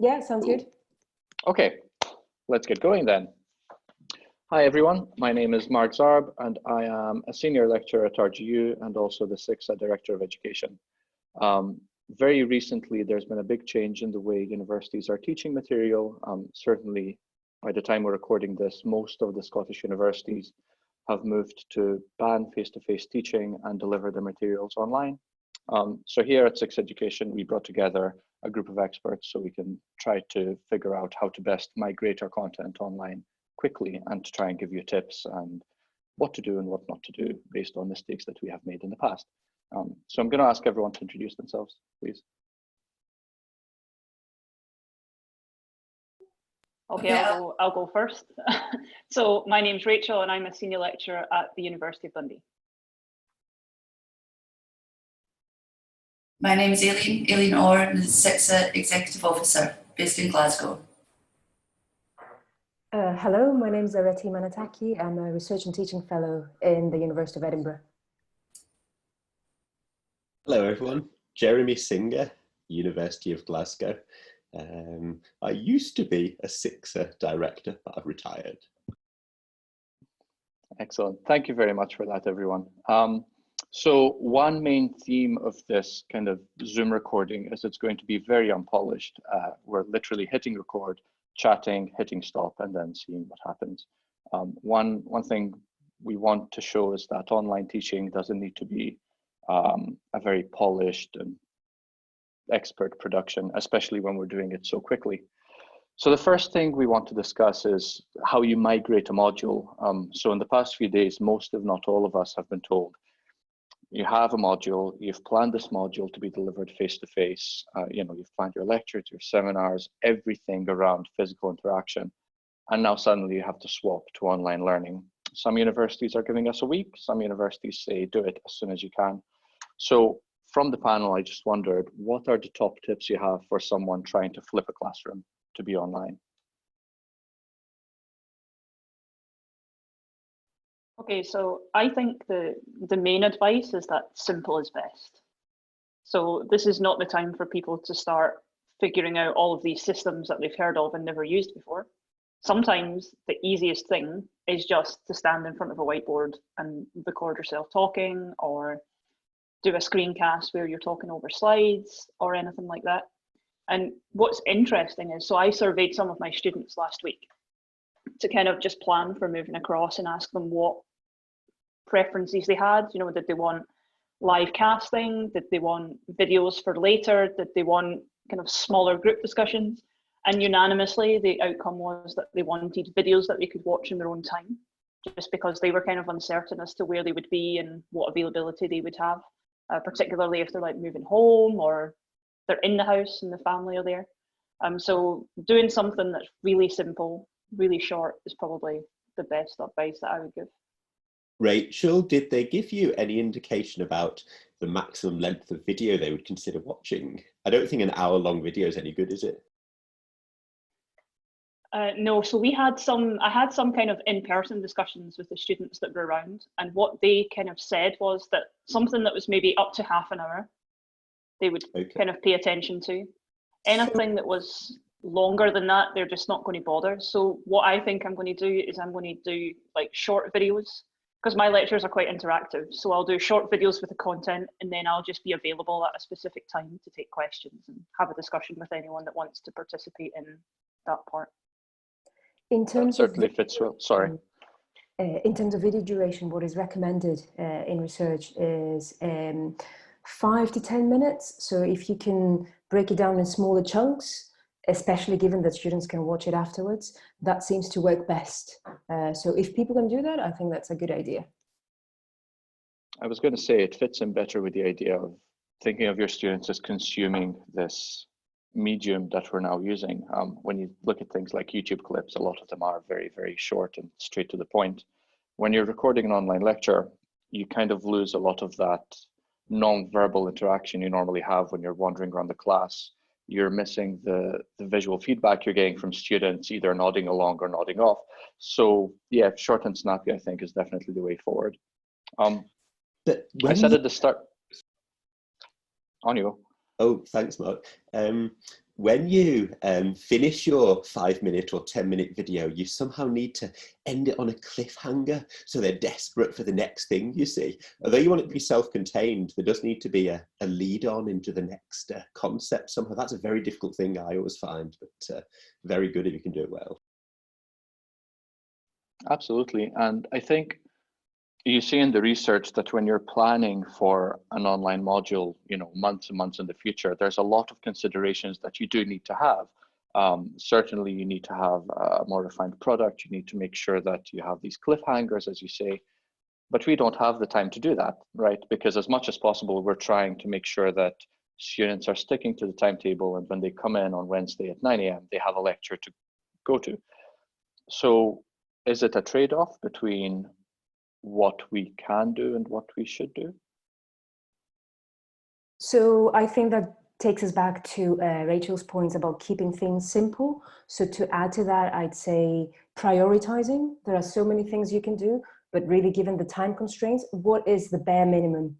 Yeah, sounds good. Okay, let's get going then. Hi everyone, my name is Mark Zarb and I am a senior lecturer at RGU and also the SICSA Director of Education. Very recently, there's been a big change in the way universities are teaching material. Certainly, by the time we're recording this, most of the Scottish universities have moved to ban face-to-face teaching and deliver their materials online. So here at SICSA Education, we brought together a group of experts so we can try to figure out how to best migrate our content online quickly and to try and give you tips and what to do and what not to do based on mistakes that we have made in the past. So I'm going to ask everyone to introduce themselves, please. Okay, I'll go first. So my name's Rachel and I'm a senior lecturer at the University of Dundee. My name is Aileen Orr, I'm the SICSA Executive Officer based in Glasgow. Hello, my name is Areti Manataki. I'm a Research and Teaching Fellow in the University of Edinburgh. Hello everyone, Jeremy Singer, University of Glasgow. I used to be a SICSA director, but I've retired. Excellent, thank you very much for that, everyone. So one main theme of this kind of Zoom recording is it's going to be very unpolished. We're literally hitting record, chatting, hitting stop, and then seeing what happens. One thing we want to show is that online teaching doesn't need to be a very polished and expert production, especially when we're doing it so quickly. So the first thing we want to discuss is how you migrate a module. So in the past few days, most if not all of us have been told, you have a module, you've planned this module to be delivered face-to-face, you've planned your lectures, your seminars, everything around physical interaction. And now suddenly you have to swap to online learning. Some universities are giving us a week, some universities say do it as soon as you can. So from the panel, I just wondered, what are the top tips you have for someone trying to flip a classroom to be online? Okay, so I think the main advice is that simple is best. So this is not the time for people to start figuring out all of these systems that they've heard of and never used before. Sometimes the easiest thing is just to stand in front of a whiteboard and record yourself talking, or do a screencast where you're talking over slides or anything like that. And what's interesting is, so I surveyed some of my students last week to kind of just plan for moving across and ask them what preferences they had. You know, did they want live casting? Did they want videos for later? Did they want kind of smaller group discussions? And unanimously, the outcome was that they wanted videos that they could watch in their own time, just because they were kind of uncertain as to where they would be and what availability they would have, particularly if they're like moving home or they're in the house and the family are there. So doing something that's really simple, really short is probably the best advice that I would give. Rachel, did they give you any indication about the maximum length of video they would consider watching? I don't think an hour-long video is any good, is it? No, so I had some kind of in-person discussions with the students that were around, and what they kind of said was that something that was maybe up to half an hour, they would kind of pay attention to. Anything that was longer than that, they're just not going to bother. So what I think I'm going to do is I'm going to do like short videos, because my lectures are quite interactive. So I'll do short videos with the content, and then I'll just be available at a specific time to take questions and have a discussion with anyone that wants to participate in that part. In terms certainly fits well. Sorry. In terms of video duration, what is recommended in research is 5 to 10 minutes. So if you can break it down in smaller chunks, especially given that students can watch it afterwards, that seems to work best. So if people can do that, I think that's a good idea. I was going to say it fits in better with the idea of thinking of your students as consuming this medium that we're now using. When you look at things like YouTube clips, a lot of them are very, very short and straight to the point. When you're recording an online lecture, you kind of lose a lot of that non-verbal interaction you normally have when you're wandering around the class. You're missing the visual feedback you're getting from students, either nodding along or nodding off. So yeah, short and snappy, I think, is definitely the way forward. I said at the start, on you. Oh, thanks, Mark. when you finish your 5-minute or 10-minute video, you somehow need to end it on a cliffhanger, so they're desperate for the next thing, you see. Although you want it to be self-contained, there does need to be a lead on into the next concept somehow. That's a very difficult thing, I always find, but very good if you can do it well. Absolutely. And I think you see in the research that when you're planning for an online module, you know, months and months in the future, there's a lot of considerations that you do need to have. Certainly, you need to have a more refined product. You need to make sure that you have these cliffhangers, as you say. But we don't have the time to do that, right? Because as much as possible, we're trying to make sure that students are sticking to the timetable, and when they come in on Wednesday at 9 a.m., they have a lecture to go to. So is it a trade-off between what we can do and what we should do? So I think that takes us back to Rachel's points about keeping things simple. So to add to that, I'd say prioritizing. There are so many things you can do, but really given the time constraints, what is the bare minimum?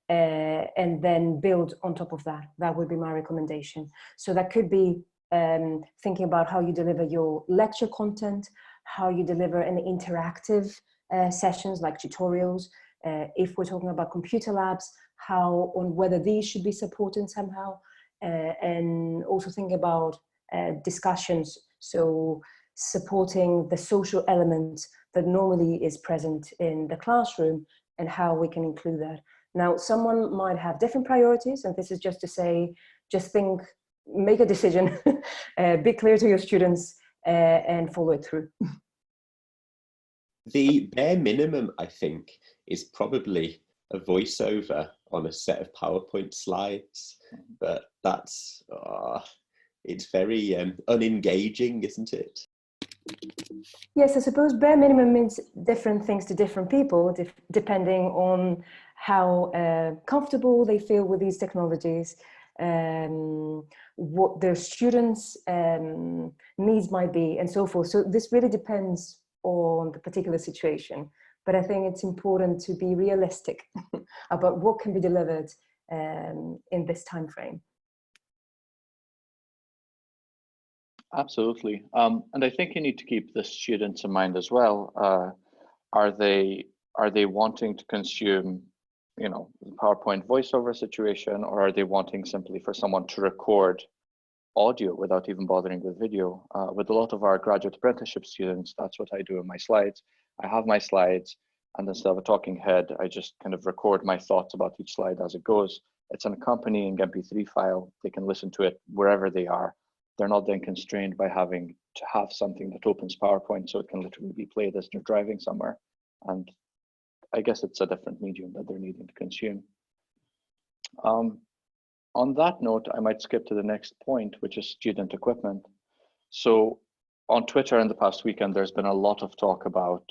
And then build on top of that. That would be my recommendation. So that could be thinking about how you deliver your lecture content, how you deliver an interactive sessions like tutorials. If we're talking about computer labs, how on whether these should be supported somehow, and also think about discussions. So supporting the social element that normally is present in the classroom and how we can include that. Now, someone might have different priorities, and this is just to say, just think, make a decision, be clear to your students, and follow it through. The bare minimum, I think, is probably a voiceover on a set of PowerPoint slides, but that's, it's very unengaging, isn't it? Yes, I suppose bare minimum means different things to different people, depending on how comfortable they feel with these technologies, what their students' needs might be, and so forth. So this really depends on the particular situation. But I think it's important to be realistic about what can be delivered in this time frame. Absolutely. And I think you need to keep the students in mind as well. Are they wanting to consume, you know, the PowerPoint voiceover situation, or are they wanting simply for someone to record audio without even bothering with video? With a lot of our graduate apprenticeship students, that's what I do in my slides. I have my slides, and instead of a talking head, I just kind of record my thoughts about each slide as it goes. It's an accompanying MP3 file. They can listen to it wherever they are. They're not then constrained by having to have something that opens PowerPoint, so it can literally be played as they're driving somewhere. And I guess it's a different medium that they're needing to consume. On that note, I might skip to the next point, which is student equipment. So on Twitter in the past weekend, there's been a lot of talk about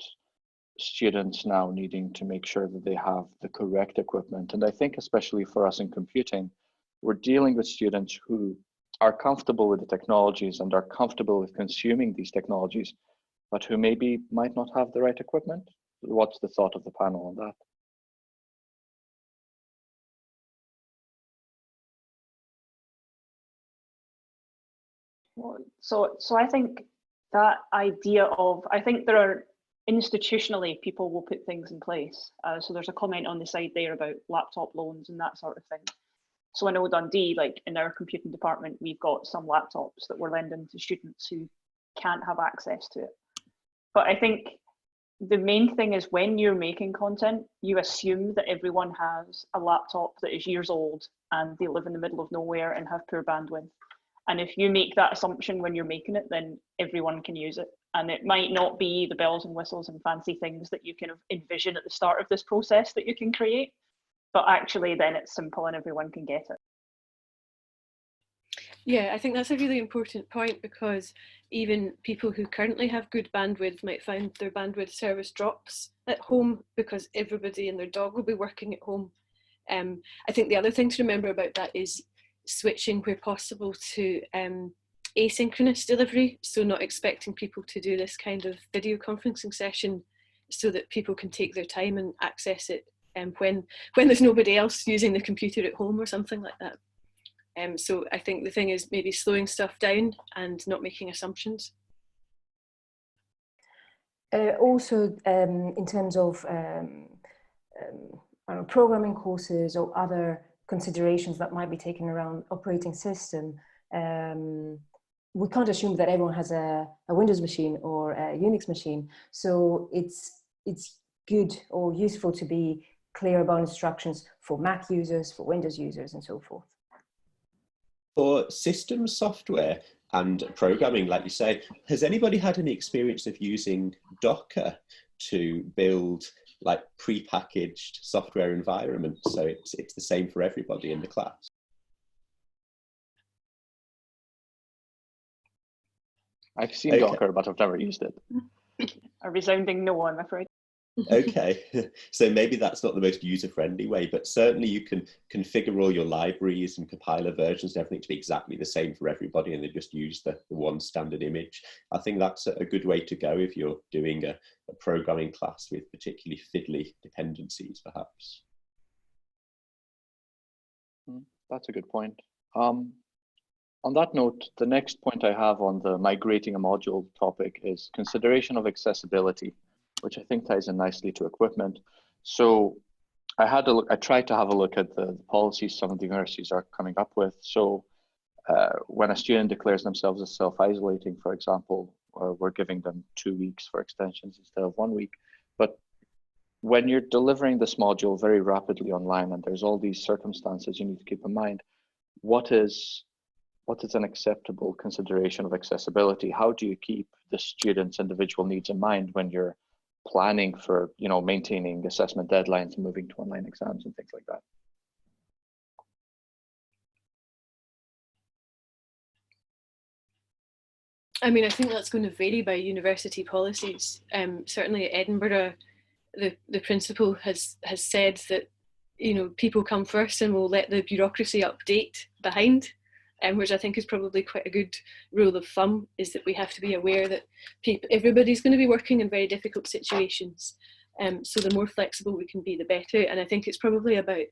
students now needing to make sure that they have the correct equipment. And I think especially for us in computing, we're dealing with students who are comfortable with the technologies and are comfortable with consuming these technologies, but who maybe might not have the right equipment. What's the thought of the panel on that? So I think that idea of, I think there are institutionally people will put things in place. So there's a comment on the side there about laptop loans and that sort of thing. So I know Dundee, like in our computing department, we've got some laptops that we're lending to students who can't have access to it. But I think the main thing is when you're making content, you assume that everyone has a laptop that is years old and they live in the middle of nowhere and have poor bandwidth. And if you make that assumption when you're making it, then everyone can use it. And it might not be the bells and whistles and fancy things that you kind of envision at the start of this process that you can create, but actually then it's simple and everyone can get it. Yeah, I think that's a really important point, because even people who currently have good bandwidth might find their bandwidth service drops at home because everybody and their dog will be working at home. I think the other thing to remember about that is switching where possible to asynchronous delivery, so not expecting people to do this kind of video conferencing session so that people can take their time and access it when there's nobody else using the computer at home or something like that. So I think the thing is maybe slowing stuff down and not making assumptions. Also, in terms of I don't know, programming courses or other considerations that might be taken around operating system, we can't assume that everyone has a Windows machine or a Unix machine. So it's good or useful to be clear about instructions for Mac users, for Windows users, and so forth. For system software and programming, like you say, has anybody had any experience of using Docker to build like pre-packaged software environments, so it's the same for everybody in the class? I've seen Docker, but I've never used it. A resounding no, I'm afraid. Okay, so maybe that's not the most user-friendly way, but certainly you can configure all your libraries and compiler versions and everything to be exactly the same for everybody, and then just use the one standard image. I think that's a good way to go if you're doing a programming class with particularly fiddly dependencies, perhaps. That's a good point. On that note, the next point I have on the migrating a module topic is consideration of accessibility, which I think ties in nicely to equipment. So I tried to have a look at the policies some of the universities are coming up with. So when a student declares themselves as self-isolating, for example, we're giving them 2 weeks for extensions instead of 1 week. But when you're delivering this module very rapidly online, and there's all these circumstances you need to keep in mind, what is an acceptable consideration of accessibility? How do you keep the student's individual needs in mind when you're planning for, maintaining assessment deadlines and moving to online exams and things like that? I mean, I think that's going to vary by university policies. Certainly at Edinburgh, the principal has said that, people come first and we'll let the bureaucracy update behind. Which I think is probably quite a good rule of thumb, is that we have to be aware that everybody's going to be working in very difficult situations. So the more flexible we can be, the better. And I think it's probably about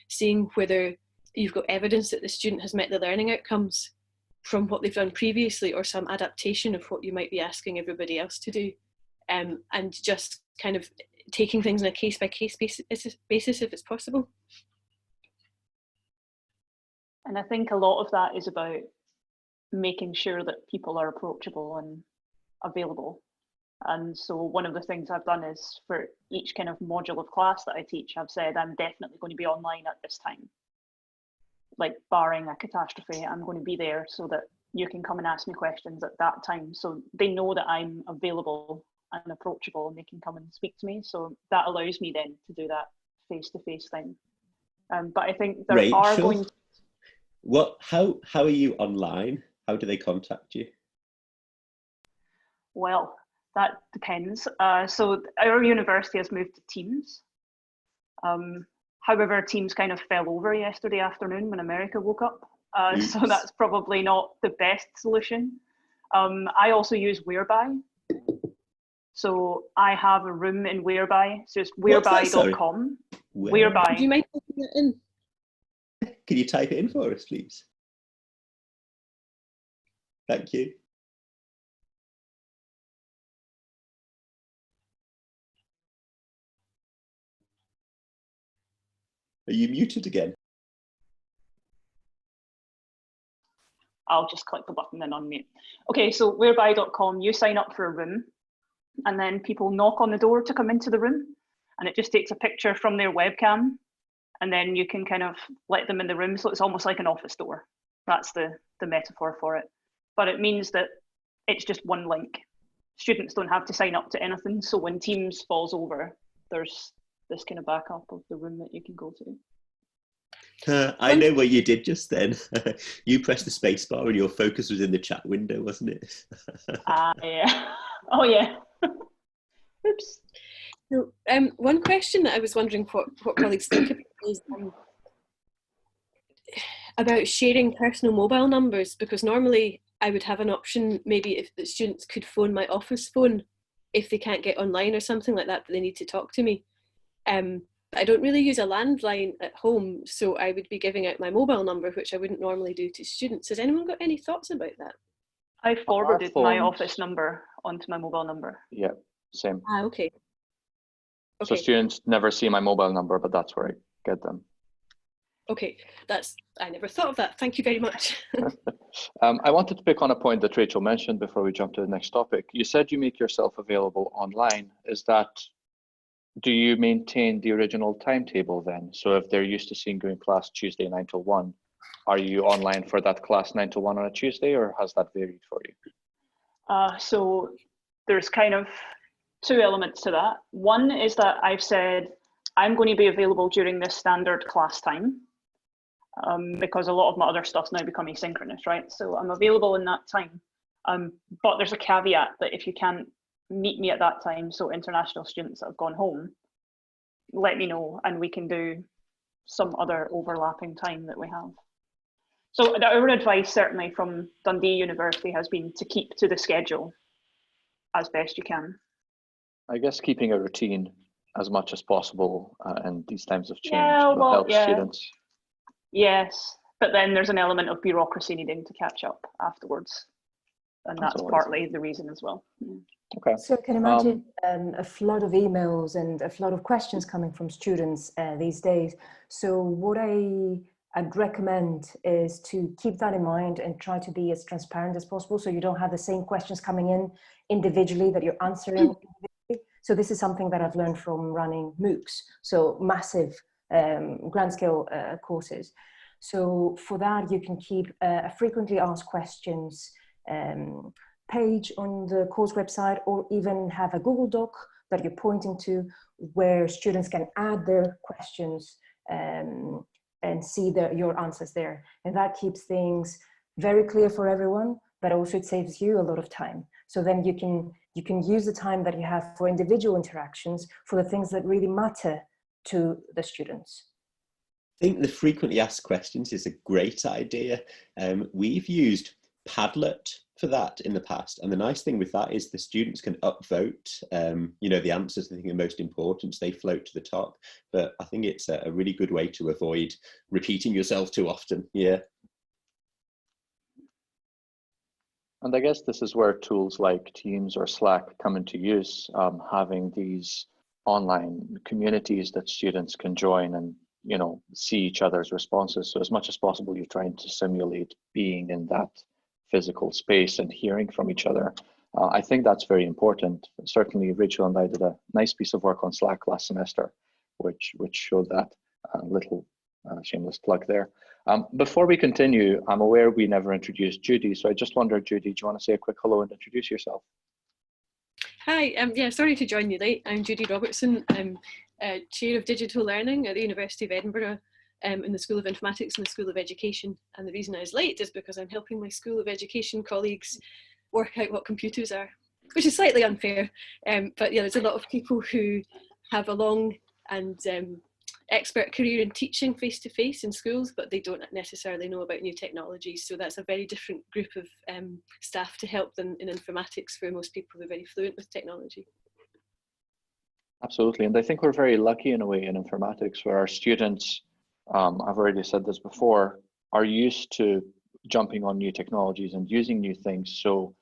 seeing whether you've got evidence that the student has met the learning outcomes from what they've done previously, or some adaptation of what you might be asking everybody else to do. And just kind of taking things on a case-by-case basis if it's possible. And I think a lot of that is about making sure that people are approachable and available. And so one of the things I've done is, for each kind of module of class that I teach, I've said I'm definitely going to be online at this time. Like, barring a catastrophe, I'm going to be there so that you can come and ask me questions at that time. So they know that I'm available and approachable, and they can come and speak to me. So that allows me then to do that face-to-face thing. But I think there Rachel, are going to... How are you online? How do they contact you? Well, that depends. So our university has moved to Teams. However, Teams kind of fell over yesterday afternoon when America woke up. So that's probably not the best solution. I also use Whereby. So I have a room in Whereby. So it's whereby.com. Whereby. Do you mind typing that in? Can you type it in for us, please? Thank you. Are you muted again? I'll just click the button and unmute. Okay, so whereby.com, you sign up for a room, and then people knock on the door to come into the room, and it just takes a picture from their webcam, and then you can kind of let them in the room. So it's almost like an office door. That's the metaphor for it. But it means that it's just one link. Students don't have to sign up to anything. So when Teams falls over, there's this kind of backup of the room that you can go to. I know what you did just then. You pressed the space bar and your focus was in the chat window, wasn't it? Yeah. Oh, yeah. Oops. So, one question that I was wondering what colleagues think about is about sharing personal mobile numbers, because normally I would have an option, maybe if the students could phone my office phone if they can't get online or something like that, but they need to talk to me. But I don't really use a landline at home, so I would be giving out my mobile number, which I wouldn't normally do to students. Has anyone got any thoughts about that? I forwarded my phones. office number onto my mobile number. Yeah, same. Ah, okay. So students never see my mobile number, but that's where I get them. Okay, I never thought of that. Thank you very much. I wanted to pick on a point that Rachel mentioned before we jump to the next topic. You said you make yourself available online. Do you maintain the original timetable then? So if they're used to seeing you in class Tuesday 9 till 1, are you online for that class 9 to 1 on a Tuesday, or has that varied for you? So there's kind of two elements to that. One is that I've said I'm going to be available during this standard class time, because a lot of my other stuff's now becoming asynchronous, right? So I'm available in that time. But there's a caveat that if you can't meet me at that time, so international students that have gone home, let me know and we can do some other overlapping time that we have. So our advice certainly from Dundee University has been to keep to the schedule as best you can. I guess keeping a routine as much as possible in these times of change will help students. Yes, but then there's an element of bureaucracy needing to catch up afterwards. And that's partly the reason as well. Okay. So I can imagine a flood of emails and a flood of questions coming from students these days. So what I'd recommend is to keep that in mind and try to be as transparent as possible, so you don't have the same questions coming in individually that you're answering individually. So this is something that I've learned from running MOOCs, so massive grand scale courses. So for that, you can keep a frequently asked questions page on the course website, or even have a Google Doc that you're pointing to where students can add their questions and see your answers there. And that keeps things very clear for everyone, but also it saves you a lot of time. So then you can use the time that you have for individual interactions for the things that really matter to the students. I think the frequently asked questions is a great idea. We've used Padlet for that in the past, and the nice thing with that is the students can upvote the answers they think are most important, so they float to the top. But I think it's a really good way to avoid repeating yourself too often. Yeah. And I guess this is where tools like Teams or Slack come into use, having these online communities that students can join and see each other's responses. So as much as possible, you're trying to simulate being in that physical space and hearing from each other. I think that's very important. Certainly, Rachel and I did a nice piece of work on Slack last semester, which showed that. Little shameless plug there. Before we continue, I'm aware we never introduced Judy, so I just wondered, Judy, do you want to say a quick hello and introduce yourself? Hi, yeah, sorry to join you late. I'm Judy Robertson. I'm Chair of Digital Learning at the University of Edinburgh, in the School of Informatics and the School of Education. And the reason I was late is because I'm helping my School of Education colleagues work out what computers are, which is slightly unfair. But yeah, there's a lot of people who have a long and expert career in teaching face-to-face in schools, but they don't necessarily know about new technologies. So that's a very different group of staff to help them in informatics, where most people are very fluent with technology. Absolutely, and I think we're very lucky in a way in informatics, where our students, I've already said this before, are used to jumping on new technologies and using new things. So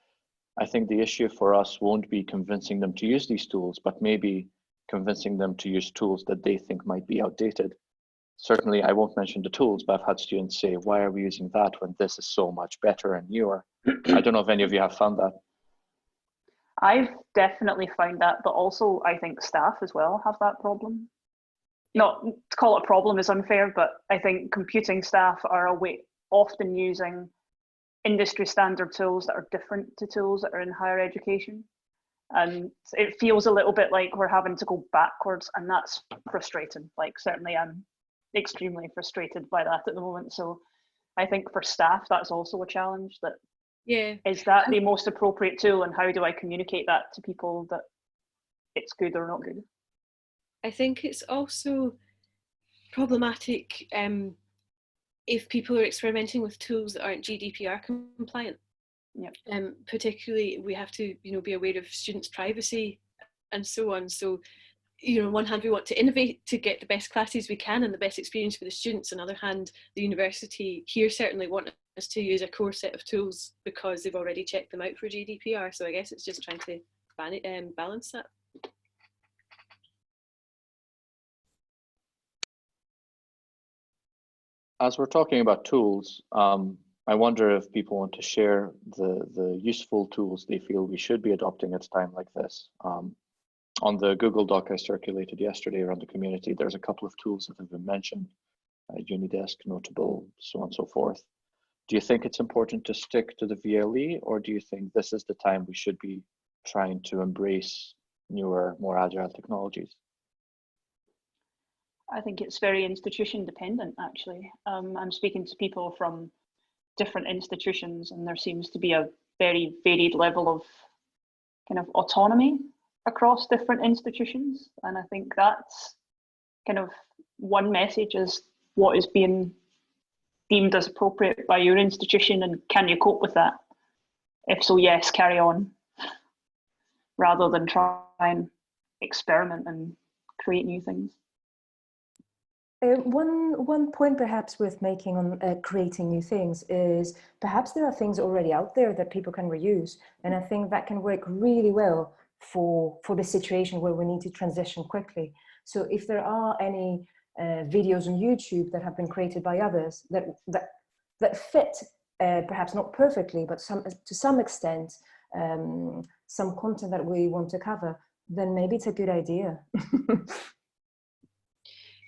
I think the issue for us won't be convincing them to use these tools, but maybe convincing them to use tools that they think might be outdated. Certainly, I won't mention the tools, but I've had students say, why are we using that when this is so much better and newer? I don't know if any of you have found that. I've definitely found that, but also I think staff as well have that problem. Not to call it a problem is unfair, but I think computing staff are often using industry standard tools that are different to tools that are in higher education. And it feels a little bit like we're having to go backwards, and that's frustrating. Like, certainly I'm extremely frustrated by that at the moment. So I think for staff, that's also a challenge. That is that the most appropriate tool, and how do I communicate that to people that it's good or not good? I think it's also problematic if people are experimenting with tools that aren't GDPR compliant. Yep. Particularly, we have to be aware of students' privacy and so on. So you know, on one hand, we want to innovate to get the best classes we can and the best experience for the students. On the other hand, the university here certainly want us to use a core set of tools because they've already checked them out for GDPR. So I guess it's just trying to balance that. As we're talking about tools, I wonder if people want to share the useful tools they feel we should be adopting at a time like this. On the Google Doc I circulated yesterday around the community, there's a couple of tools that have been mentioned, Unidesk, Notable, so on and so forth. Do you think it's important to stick to the VLE, or do you think this is the time we should be trying to embrace newer, more agile technologies? I think it's very institution dependent, actually. I'm speaking to people from different institutions, and there seems to be a very varied level of kind of autonomy across different institutions. And I think that's kind of one message, is what is being deemed as appropriate by your institution, and can you cope with that? If so, yes, carry on, rather than try and experiment and create new things. One point perhaps with making on creating new things is perhaps there are things already out there that people can reuse, and I think that can work really well for the situation where we need to transition quickly. So if there are any videos on YouTube that have been created by others that fit perhaps not perfectly, but to some extent some content that we want to cover, then maybe it's a good idea.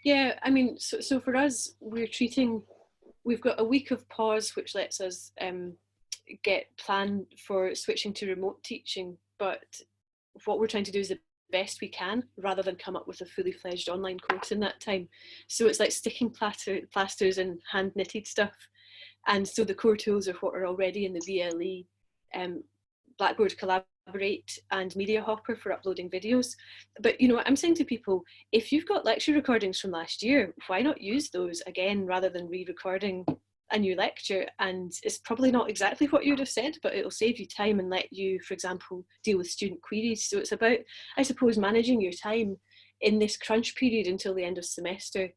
Yeah, I mean, so for us, we've got a week of pause, which lets us get planned for switching to remote teaching. But what we're trying to do is the best we can, rather than come up with a fully fledged online course in that time. So it's like sticking plasters and hand knitted stuff. And so the core tools are what are already in the VLE, Blackboard Collaborate and Media Hopper for uploading videos. But you know, I'm saying to people, if you've got lecture recordings from last year, why not use those again rather than re-recording a new lecture? And it's probably not exactly what you'd have said, but it'll save you time and let you, for example, deal with student queries. So it's about, I suppose, managing your time in this crunch period until the end of semester,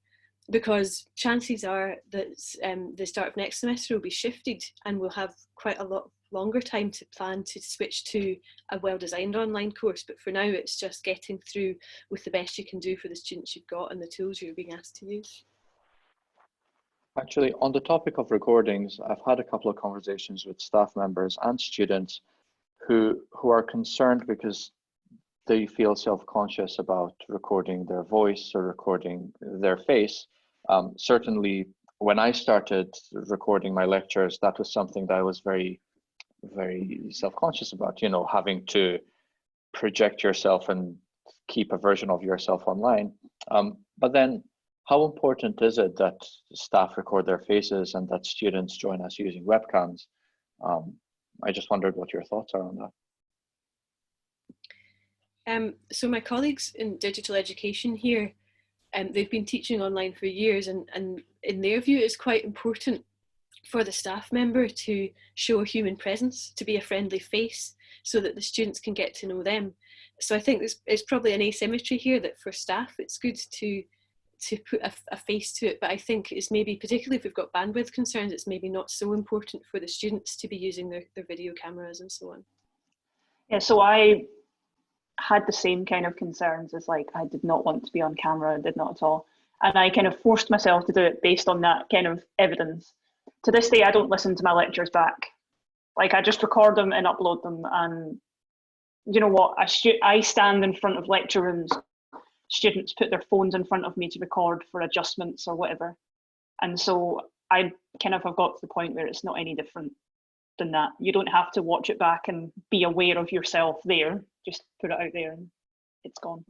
because chances are that the start of next semester will be shifted and we'll have quite a lot longer time to plan to switch to a well-designed online course. But for now, it's just getting through with the best you can do for the students you've got and the tools you're being asked to use. Actually, on the topic of recordings, I've had a couple of conversations with staff members and students who are concerned because they feel self-conscious about recording their voice or recording their face. Certainly, when I started recording my lectures, that was something that I was very self-conscious about, you know, having to project yourself and keep a version of yourself online. But then how important is it that staff record their faces and that students join us using webcams? I just wondered what your thoughts are on that. So my colleagues in digital education here, they've been teaching online for years, and in their view, it's quite important for the staff member to show a human presence, to be a friendly face, so that the students can get to know them. So I think it's probably an asymmetry here, that for staff it's good to put a face to it, but I think it's maybe, particularly if we've got bandwidth concerns, it's maybe not so important for the students to be using their video cameras and so on. Yeah, so I had the same kind of concerns, as like, I did not want to be on camera, did not at all. And I kind of forced myself to do it based on that kind of evidence. To this day, I don't listen to my lectures back. Like, I just record them and upload them. And you know what? I stand in front of lecture rooms. Students put their phones in front of me to record for adjustments or whatever. And so I kind of have got to the point where it's not any different than that. You don't have to watch it back and be aware of yourself there. Just put it out there and it's gone.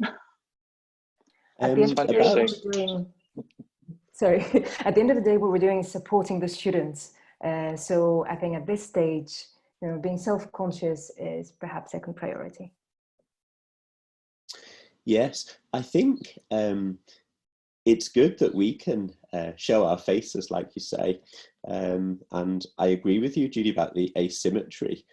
At the end of the day, what we're doing, sorry, at the end of the day, what we're doing is supporting the students. So I think at this stage, you know, being self-conscious is perhaps second priority. Yes, I think it's good that we can show our faces, like you say. And I agree with you, Judy, about the asymmetry.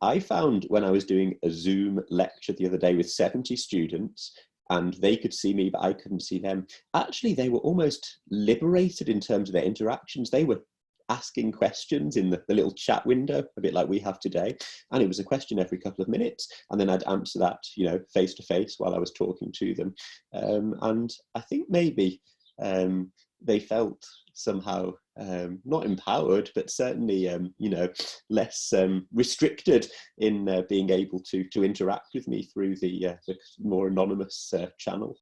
I found when I was doing a Zoom lecture the other day with 70 students, and they could see me, but I couldn't see them. Actually, they were almost liberated in terms of their interactions. They were asking questions in the little chat window, a bit like we have today. And it was a question every couple of minutes. And then I'd answer that, you know, face to face while I was talking to them. And I think maybe they felt somehow not empowered, but certainly, you know, less restricted in being able to interact with me through the more anonymous channel.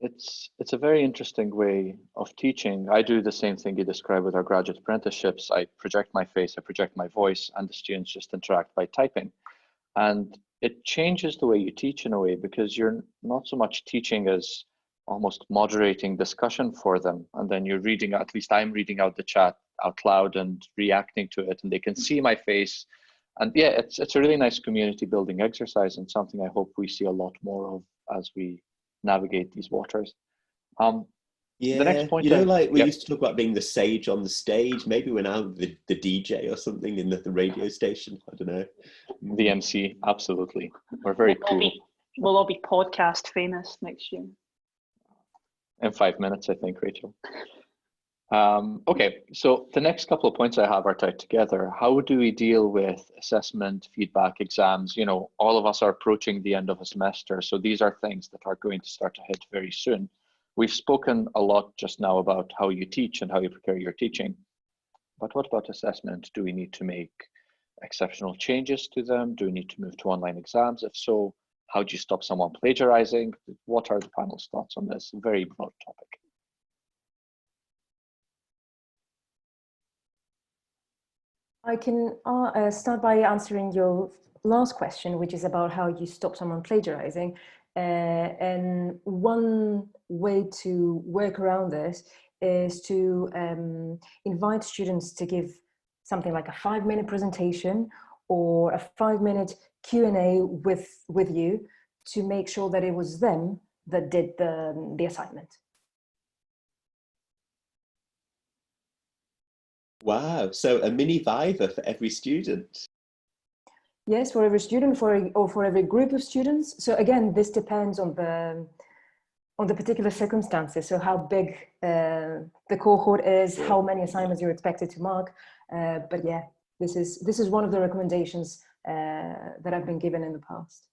It's a very interesting way of teaching. I do the same thing you described with our graduate apprenticeships. I project my face, I project my voice, and the students just interact by typing. And it changes the way you teach in a way, because you're not so much teaching as almost moderating discussion for them. And then you're reading, at least I'm reading out the chat out loud and reacting to it, and they can see my face. And yeah, it's a really nice community building exercise, and something I hope we see a lot more of as we navigate these waters. Yeah, the next point, you know, like we yep. used to talk about being the sage on the stage. Maybe we're now the DJ or something in the radio station. I don't know. The MC, absolutely. We're very cool. We'll all be podcast famous next year. In 5 minutes, I think, Rachel. Okay, so the next couple of points I have are tied together. How do we deal with assessment, feedback, exams? You know, all of us are approaching the end of a semester, so these are things that are going to start to hit very soon. We've spoken a lot just now about how you teach and how you prepare your teaching, but what about assessment? Do we need to make exceptional changes to them? Do we need to move to online exams? If so, how do you stop someone plagiarizing? What are the panel's thoughts on this very broad topic? I can start by answering your last question, which is about how you stop someone plagiarizing. And one way to work around this is to invite students to give something like a 5-minute presentation or a 5-minute Q&A with you to make sure that it was them that did the assignment. Wow, so a mini Viva for every student. Yes, for every student, or for every group of students. So again, this depends on the particular circumstances. So how big the cohort is, how many assignments you're expected to mark. But yeah, this is one of the recommendations that I've been given in the past.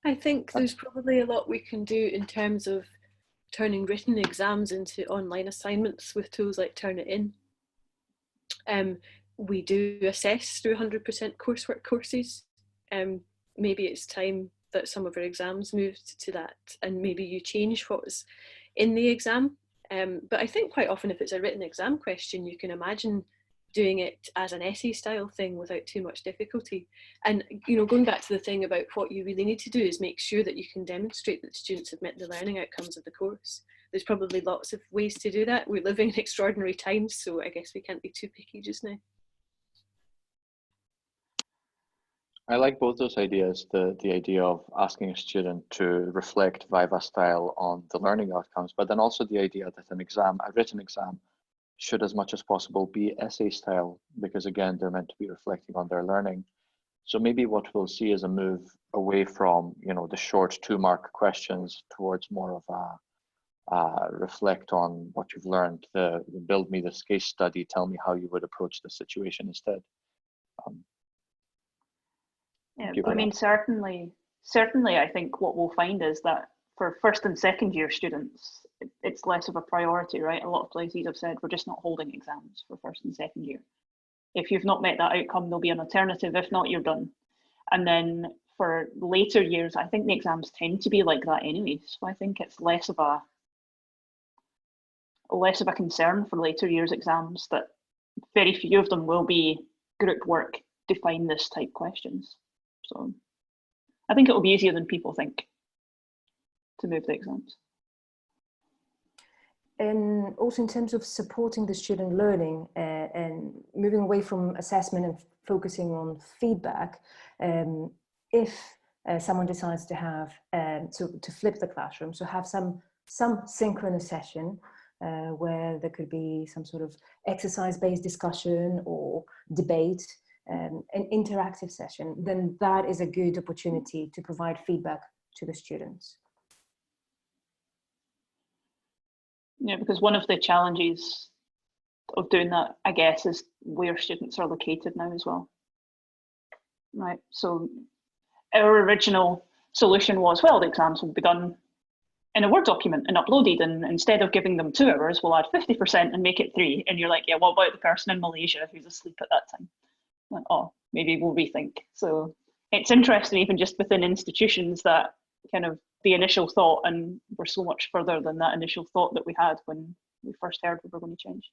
I think there's probably a lot we can do in terms of turning written exams into online assignments with tools like Turnitin. We do assess through 100% coursework courses. Maybe it's time that some of our exams moved to that, and maybe you change what was in the exam. But I think quite often if it's a written exam question, you can imagine doing it as an essay style thing without too much difficulty. And, you know, going back to the thing about what you really need to do is make sure that you can demonstrate that students have met the learning outcomes of the course. There's probably lots of ways to do that. We're living in extraordinary times, so I guess we can't be too picky just now. I like both those ideas, the idea of asking a student to reflect Viva style on the learning outcomes, but then also the idea that an exam, a written exam, should as much as possible be essay style, because again, they're meant to be reflecting on their learning. So maybe what we'll see is a move away from, you know, the short 2-mark questions towards more of a reflect on what you've learned, the build me this case study, tell me how you would approach the situation instead. Yeah, I mean, certainly, I think what we'll find is that for first and second year students, it's less of a priority, right? A lot of places have said, we're just not holding exams for first and second year. If you've not met that outcome, there'll be an alternative. If not, you're done. And then for later years, I think the exams tend to be like that anyway. So I think it's less of a concern for later years exams, that very few of them will be group work, define this type questions. So I think it will be easier than people think to move the exams. And also in terms of supporting the student learning and moving away from assessment and focusing on feedback, if someone decides to have to flip the classroom, so have some synchronous session where there could be some sort of exercise-based discussion or debate an interactive session, then that is a good opportunity to provide feedback to the students. Yeah, because one of the challenges of doing that, I guess, is where students are located now as well. Right, so our original solution was, well, the exams will be done in a Word document and uploaded, and instead of giving them 2 hours, we'll add 50% and make it 3. And you're like, yeah, what about the person in Malaysia who's asleep at that time? Like, oh, maybe we'll rethink. So it's interesting, even just within institutions, that kind of the initial thought, and we're so much further than that initial thought that we had when we first heard we were going to change.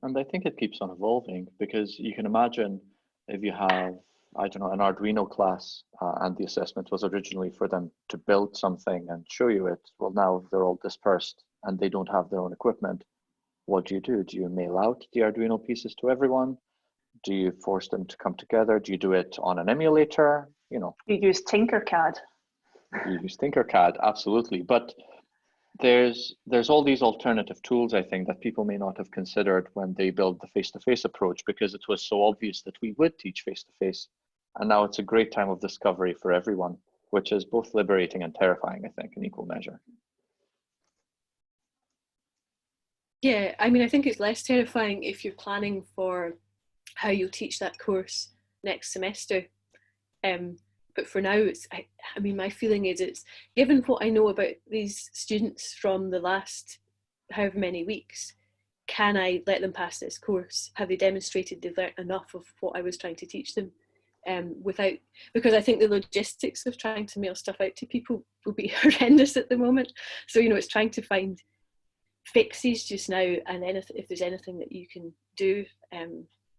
And I think it keeps on evolving, because you can imagine if you have, I don't know, an Arduino class and the assessment was originally for them to build something and show you it. Well, now they're all dispersed and they don't have their own equipment. What do? Do you mail out the Arduino pieces to everyone? Do you force them to come together? Do you do it on an emulator? You know, You use Tinkercad. You use Tinkercad, absolutely. But there's all these alternative tools, I think, that people may not have considered when they build the face-to-face approach, because it was so obvious that we would teach face-to-face. And now it's a great time of discovery for everyone, which is both liberating and terrifying, I think, in equal measure. Yeah, I mean, I think it's less terrifying if you're planning for how you'll teach that course next semester. But for now, I mean, my feeling is, it's given what I know about these students from the last however many weeks, can I let them pass this course? Have they demonstrated they've learned enough of what I was trying to teach them? Because I think the logistics of trying to mail stuff out to people will be horrendous at the moment. So, you know, it's trying to find fixes just now, and then if there's anything that you can do,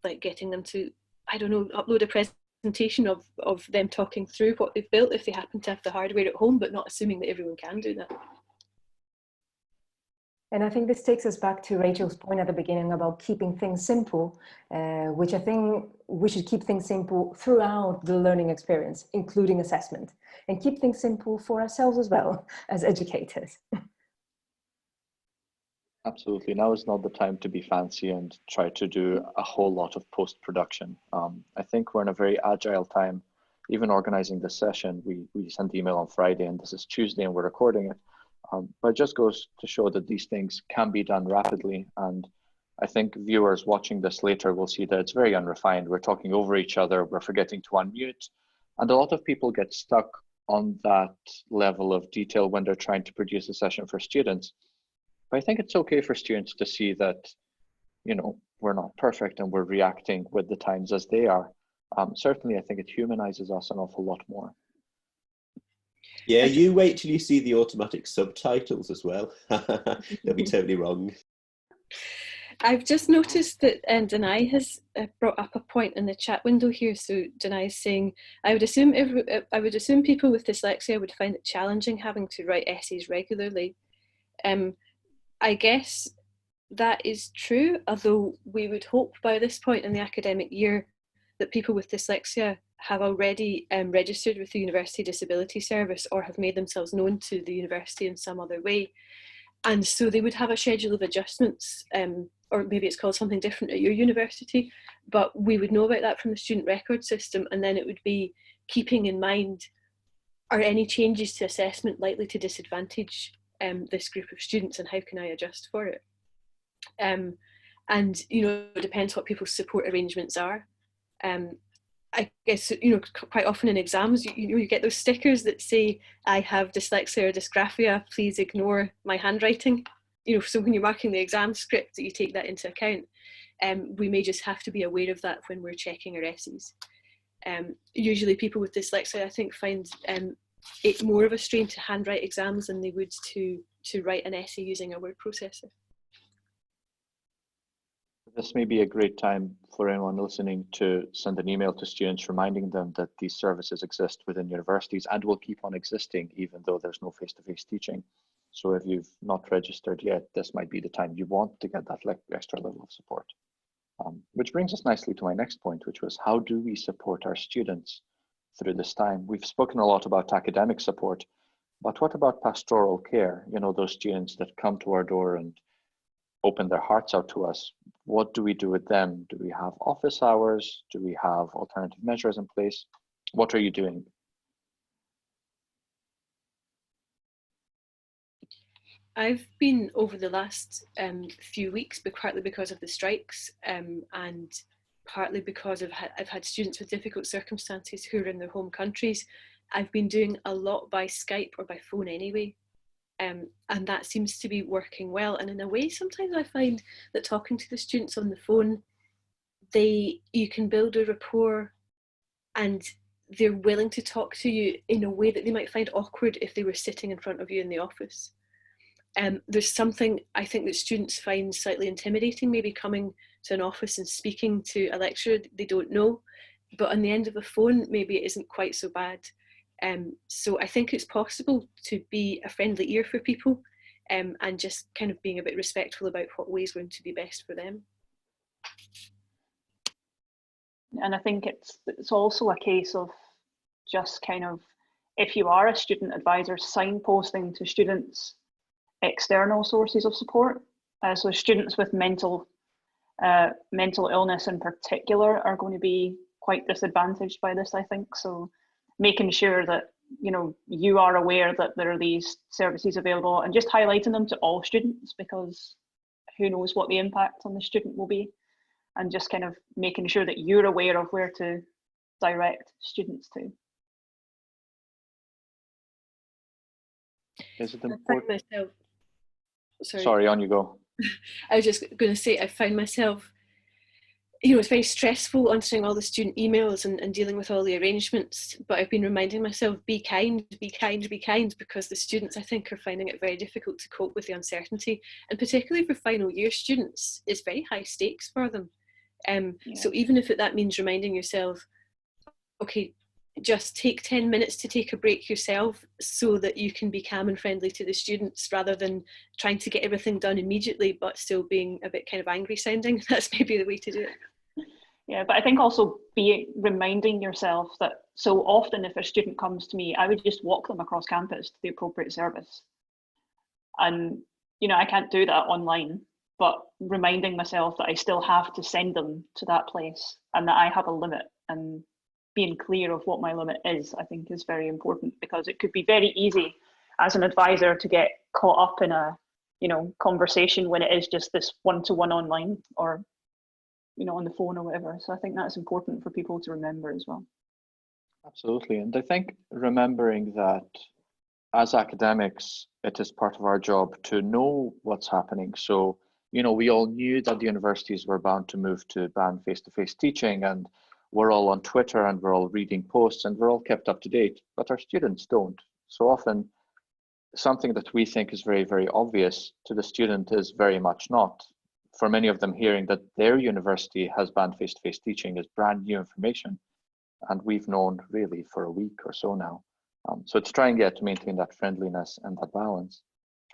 like getting them to, I don't know, upload a presentation of them talking through what they've built if they happen to have the hardware at home, but not assuming that everyone can do that. And I think this takes us back to Rachel's point at the beginning about keeping things simple, which I think we should keep things simple throughout the learning experience, including assessment, and keep things simple for ourselves as well as educators. Absolutely. Now is not the time to be fancy and try to do a whole lot of post-production. I think we're in a very agile time. Even organizing this session, we sent the email on Friday, and this is Tuesday and we're recording it. But it just goes to show that these things can be done rapidly. And I think viewers watching this later will see that it's very unrefined. We're talking over each other, we're forgetting to unmute. And a lot of people get stuck on that level of detail when they're trying to produce a session for students. But I think it's okay for students to see that, you know, we're not perfect and we're reacting with the times as they are. Certainly, I think it humanizes us an awful lot more. Yeah, you wait till you see the automatic subtitles as well. They'll be totally wrong. I've just noticed that Denai has brought up a point in the chat window here. So Denai is saying, I would assume people with dyslexia would find it challenging having to write essays regularly. I guess that is true, although we would hope by this point in the academic year that people with dyslexia have already registered with the University Disability Service or have made themselves known to the university in some other way. And so they would have a schedule of adjustments, or maybe it's called something different at your university, but we would know about that from the student record system, and then it would be keeping in mind, are any changes to assessment likely to disadvantage this group of students, and how can I adjust for it? And, you know, it depends what people's support arrangements are. I guess, you know, quite often in exams, you get those stickers that say, I have dyslexia or dysgraphia, please ignore my handwriting. You know, so when you're marking the exam script, that you take that into account. We may just have to be aware of that when we're checking our essays. Usually people with dyslexia, I think, find it more of a strain to handwrite exams than they would to write an essay using a word processor. This may be a great time for anyone listening to send an email to students reminding them that these services exist within universities and will keep on existing even though there's no face-to-face teaching. So if you've not registered yet, this might be the time you want to get that extra level of support. Which brings us nicely to my next point, which was, how do we support our students through this time? We've spoken a lot about academic support, but what about pastoral care? You know, those students that come to our door and open their hearts out to us. what do we do with them? Do we have office hours? Do we have alternative measures in place? What are you doing? I've been over the last few weeks, but partly because of the strikes and partly because I've had students with difficult circumstances who are in their home countries. I've been doing a lot by Skype or by phone anyway. And that seems to be working well. And in a way, sometimes I find that talking to the students on the phone, you can build a rapport and they're willing to talk to you in a way that they might find awkward if they were sitting in front of you in the office. There's something I think that students find slightly intimidating, maybe coming to an office and speaking to a lecturer they don't know, but on the end of a phone, maybe it isn't quite so bad. So I think it's possible to be a friendly ear for people and just kind of being a bit respectful about what way is going to be best for them. And I think it's also a case of just kind of, if you are a student advisor, signposting to students external sources of support. So students with mental illness in particular are going to be quite disadvantaged by this, I think. So making sure that you are aware that there are these services available and just highlighting them to all students, because who knows what the impact on the student will be, and just kind of making sure that you're aware of where to direct students to. Is it important? Sorry, on you go. I was just going to say, I find myself, it's very stressful answering all the student emails and dealing with all the arrangements, but I've been reminding myself, be kind, be kind, be kind, because the students, I think, are finding it very difficult to cope with the uncertainty, and particularly for final year students, it's very high stakes for them. So even if that means reminding yourself, okay, just take 10 minutes to take a break yourself so that you can be calm and friendly to the students, rather than trying to get everything done immediately but still being a bit kind of angry sounding. That's maybe the way to do it. Yeah, but I think also reminding yourself that so often if a student comes to me, I would just walk them across campus to the appropriate service. And, I can't do that online, but reminding myself that I still have to send them to that place and that I have a limit, and being clear of what my limit is, I think is very important, because it could be very easy as an advisor to get caught up in a, conversation when it is just this one-to-one online or, on the phone or whatever. So I think that's important for people to remember as well. Absolutely. And I think remembering that as academics, it is part of our job to know what's happening. So, we all knew that the universities were bound to move to ban face-to-face teaching, and we're all on Twitter and we're all reading posts and we're all kept up to date, but our students don't. So often something that we think is very, very obvious to the student is very much not. For many of them, hearing that their university has banned face-to-face teaching is brand new information. And we've known really for a week or so now. So it's trying to maintain that friendliness and that balance.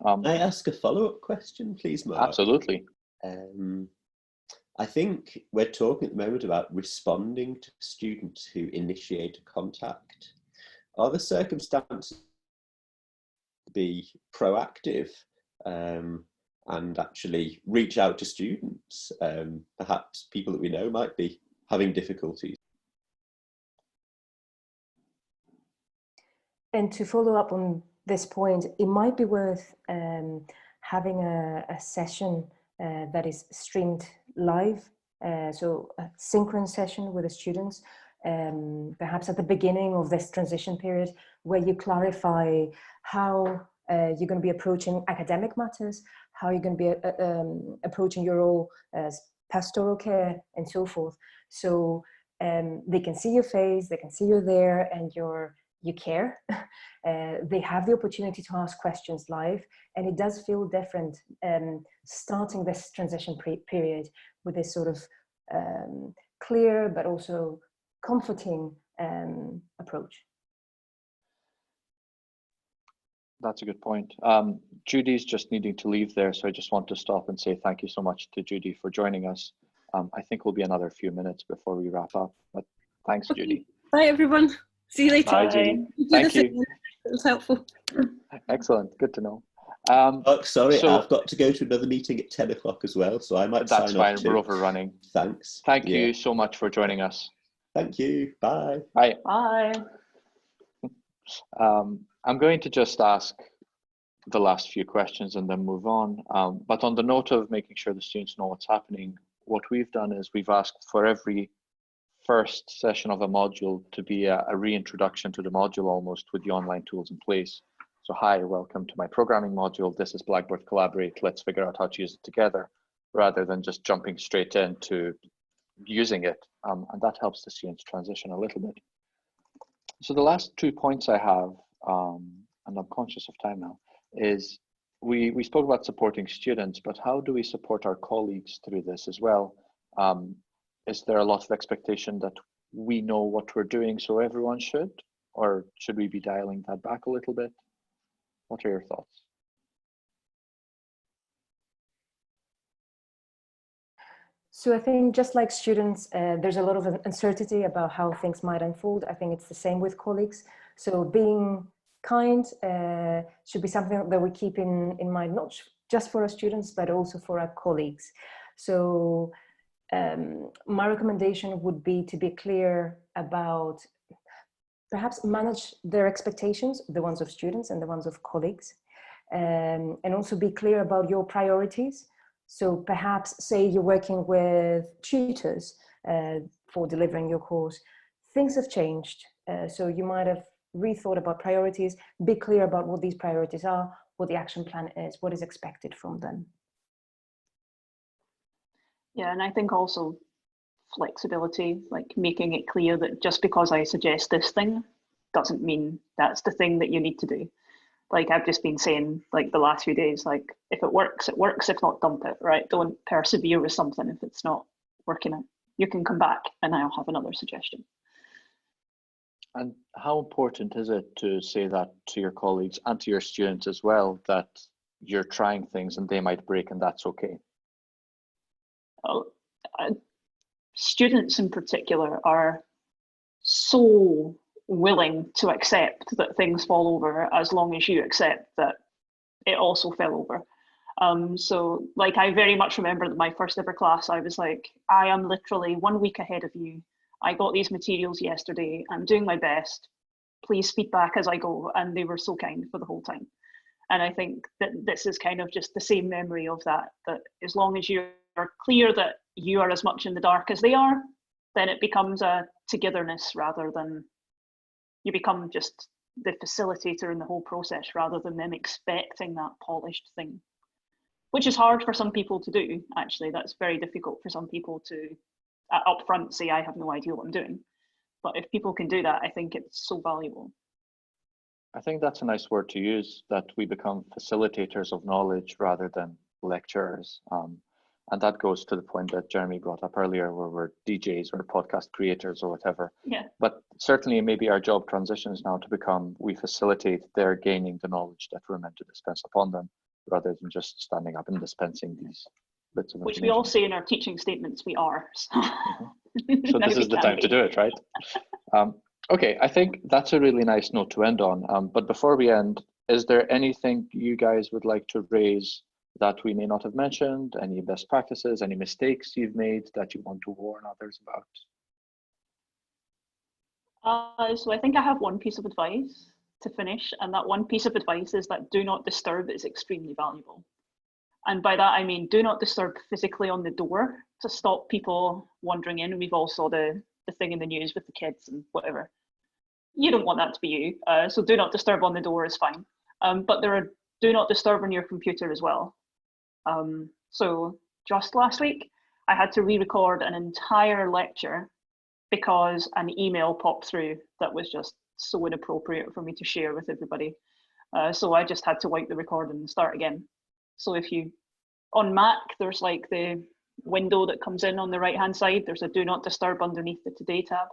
Can I ask a follow-up question, please, Mark? Absolutely. I think we're talking at the moment about responding to students who initiate contact. Are the circumstances to be proactive and actually reach out to students? Perhaps people that we know might be having difficulties. And to follow up on this point, it might be worth having a session that is streamed live, so a synchronous session with the students, perhaps at the beginning of this transition period, where you clarify how you're going to be approaching academic matters, how you're going to be approaching your role as pastoral care and so forth. So they can see your face, they can see you're there, and you care. They have the opportunity to ask questions live, and it does feel different starting this transition period with this sort of clear but also comforting approach. That's a good point. Judy's just needing to leave there, so I just want to stop and say thank you so much to Judy for joining us. I think we'll be another few minutes before we wrap up, but thanks, Okay. Judy. Bye, everyone. See you later. Bye, Judy. Thank you. It was helpful. Excellent. Good to know. Oh, sorry, so I've got to go to another meeting at 10 o'clock as well, so I might that's sign off fine. too. We're overrunning. Thanks. Thank you so much for joining us. Thank you. Bye. Bye. Bye. I'm going to just ask the last few questions and then move on. But on the note of making sure the students know what's happening, what we've done is we've asked for every first session of a module to be a reintroduction to the module almost, with the online tools in place. So hi, welcome to my programming module. This is Blackboard Collaborate. Let's figure out how to use it together, rather than just jumping straight into using it. And that helps the students transition a little bit. So the last 2 points I have, and I'm conscious of time now, is we spoke about supporting students, but how do we support our colleagues through this as well? Is there a lot of expectation that we know what we're doing, so everyone should? Or should we be dialing that back a little bit? What are your thoughts? So I think just like students, there's a lot of uncertainty about how things might unfold. I think it's the same with colleagues. So being kind should be something that we keep in mind, not just for our students, but also for our colleagues. So my recommendation would be to be clear about, perhaps manage their expectations, the ones of students and the ones of colleagues, and also be clear about your priorities. So perhaps say you're working with tutors for delivering your course, things have changed. So you might have rethought about priorities, be clear about what these priorities are, what the action plan is, what is expected from them. Yeah, and I think also flexibility, like making it clear that just because I suggest this thing doesn't mean that's the thing that you need to do. Like I've just been saying, like the last few days, like if it works, it works. If not, dump it, right? Don't persevere with something if it's not working out. You can come back and I'll have another suggestion. And how important is it to say that to your colleagues and to your students as well, that you're trying things and they might break and that's okay? Students in particular are so willing to accept that things fall over as long as you accept that it also fell over. So like I very much remember that my first ever class, I was like, I am literally 1 week ahead of you. I got these materials yesterday. I'm doing my best. Please feedback as I go. And they were so kind for the whole time. And I think that this is kind of just the same memory of that, that as long as you are clear that you are as much in the dark as they are, then it becomes a togetherness rather than you become just the facilitator in the whole process rather than them expecting that polished thing, which is hard for some people to do, actually. That's very difficult for some people to upfront say, I have no idea what I'm doing. But if people can do that, I think it's so valuable. I think that's a nice word to use, that we become facilitators of knowledge rather than lecturers. And that goes to the point that Jeremy brought up earlier, where we're DJs or podcast creators or whatever. Yeah. But certainly maybe our job transitions now to become, we facilitate their gaining the knowledge that we're meant to dispense upon them, rather than just standing up and dispensing these bits of information. Which we all say in our teaching statements we are. So, so this is the time to do it, right? Okay, I think that's a really nice note to end on. But before we end, is there anything you guys would like to raise that we may not have mentioned? Any best practices, any mistakes you've made that you want to warn others about? So I think I have one piece of advice to finish, and that one piece of advice is that do not disturb is extremely valuable. And by that, I mean, do not disturb physically on the door to stop people wandering in. We've all saw the thing in the news with the kids and whatever. You don't want that to be you. So do not disturb on the door is fine. But there are do not disturb on your computer as well. So just last week, I had to re-record an entire lecture because an email popped through that was just so inappropriate for me to share with everybody. So I just had to wipe the recording and start again. So if you, on Mac, there's like the window that comes in on the right-hand side. There's a do not disturb underneath the Today tab.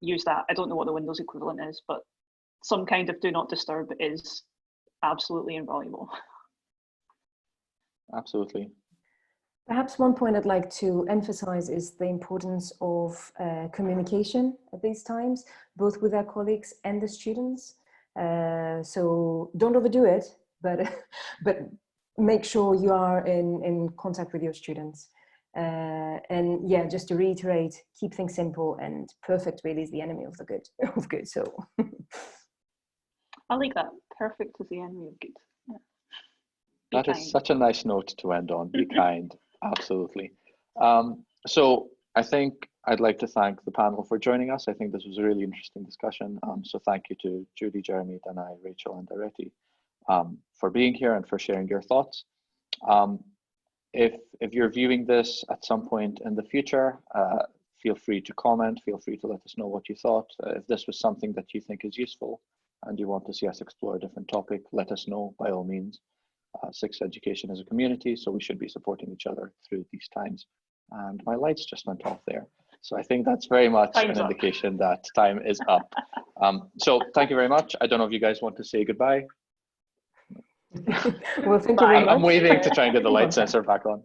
Use that. I don't know what the Windows equivalent is, but some kind of do not disturb is absolutely invaluable. Absolutely. Perhaps one point I'd like to emphasize is the importance of communication at these times, both with our colleagues and the students. So don't overdo it. but make sure you are in contact with your students. And yeah, just to reiterate, keep things simple, and perfect really is the enemy of the good, of good. So I like that. Perfect is the enemy of good. Yeah. That is such a nice note to end on. Be kind. Absolutely. So I think I'd like to thank the panel for joining us. I think this was a really interesting discussion. So thank you to Judy, Jeremy, Danai, Rachel, and Areti for being here and for sharing your thoughts. If you're viewing this at some point in the future, feel free to comment, feel free to let us know what you thought. If this was something that you think is useful and you want to see us explore a different topic, let us know by all means. SICSA Education is a community, so we should be supporting each other through these times. And my lights just went off there. So I think that's very much an indication that time is up. So thank you very much. I don't know if you guys want to say goodbye. Well, thank you very much. I'm waving to try and get the light sensor back on.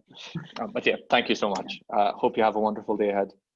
But yeah, thank you so much. Hope you have a wonderful day ahead.